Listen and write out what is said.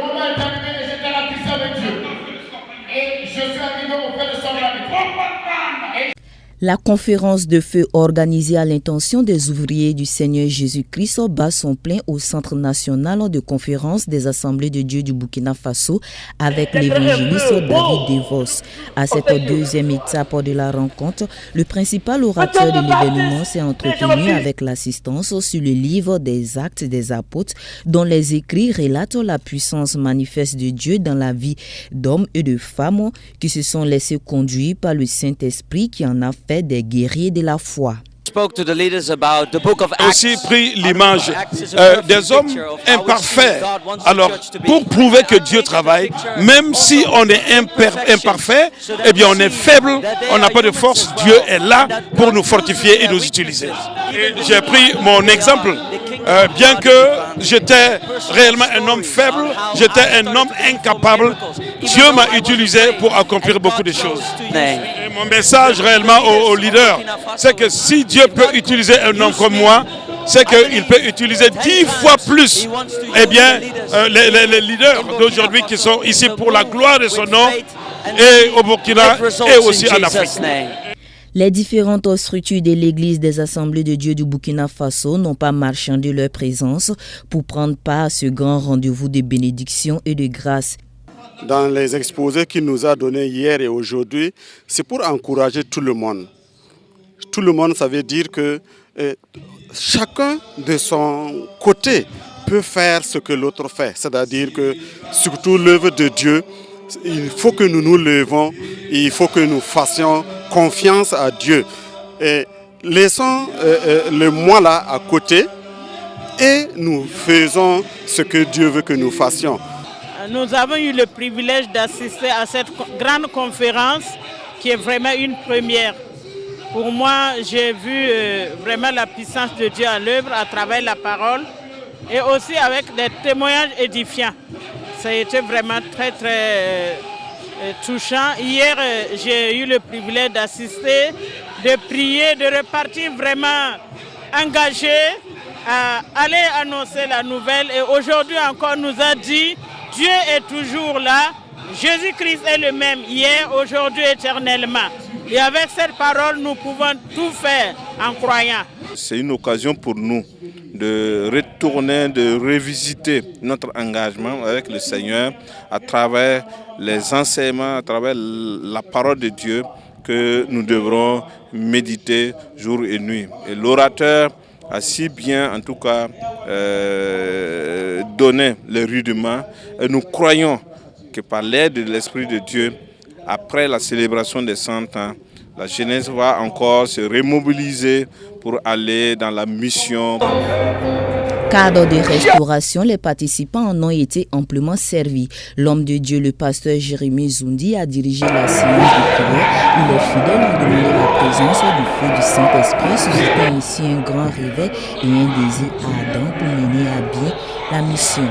moment est arrivé et j'étais là pissé avec Dieu. Et je suis arrivé auprès de son ami. La conférence de feu organisée à l'intention des ouvriers du Seigneur Jésus-Christ bat son plein au Centre national de conférence des Assemblées de Dieu du Burkina Faso avec l'évangéliste David Devos. À cette deuxième étape de la rencontre, le principal orateur de l'événement s'est entretenu avec l'assistance sur le livre des Actes des Apôtres, dont les écrits relatent la puissance manifeste de Dieu dans la vie d'hommes et de femmes qui se sont laissés conduire par le Saint-Esprit qui en a fait des guerriers de la foi. Aussi pris l'image des hommes imparfaits. Alors, pour prouver que Dieu travaille, même si on est imparfait, eh bien on est faible, on n'a pas de force, Dieu est là pour nous fortifier et nous utiliser. J'ai pris mon exemple. Bien que j'étais réellement un homme faible, j'étais un homme incapable, Dieu m'a utilisé pour accomplir beaucoup de choses. Et mon message réellement aux leaders, c'est que si Dieu peut utiliser un homme comme moi, c'est qu'il peut utiliser 10 fois plus les leaders d'aujourd'hui qui sont ici pour la gloire de son nom et au Burkina et aussi en Afrique. Les différentes structures de l'Église des Assemblées de Dieu du Burkina Faso n'ont pas marchandé leur présence pour prendre part à ce grand rendez-vous de bénédiction et de grâce. Dans les exposés qu'il nous a donnés hier et aujourd'hui, c'est pour encourager tout le monde. Tout le monde, ça veut dire que chacun de son côté peut faire ce que l'autre fait. C'est-à-dire que surtout l'œuvre de Dieu, il faut que nous nous levons, il faut que nous fassions confiance à Dieu. Et laissons le moi là à côté et nous faisons ce que Dieu veut que nous fassions. Nous avons eu le privilège d'assister à cette grande conférence qui est vraiment une première. Pour moi, j'ai vu vraiment la puissance de Dieu à l'œuvre à travers la parole et aussi avec des témoignages édifiants. Ça a été vraiment très touchant. Hier, j'ai eu le privilège d'assister, de prier, de repartir vraiment engagé à aller annoncer la nouvelle. Et aujourd'hui encore, nous a dit, Dieu est toujours là. Jésus-Christ est le même hier, aujourd'hui, éternellement. Et avec cette parole, nous pouvons tout faire en croyant. C'est une occasion pour nous de retourner, de revisiter notre engagement avec le Seigneur à travers les enseignements, à travers la parole de Dieu que nous devrons méditer jour et nuit. Et l'orateur a si bien, en tout cas, donné les rudiments. Et nous croyons que par l'aide de l'Esprit de Dieu, après la célébration des 100 ans, la jeunesse va encore se remobiliser pour aller dans la mission. Cadre de restauration, les participants en ont été amplement servis. L'homme de Dieu, le pasteur Jérémie Zoundi, a dirigé la séance de prière où les fidèles ont demandé la présence du feu du Saint-Esprit, suscitant ainsi un grand réveil et un désir ardent pour mener à bien la mission.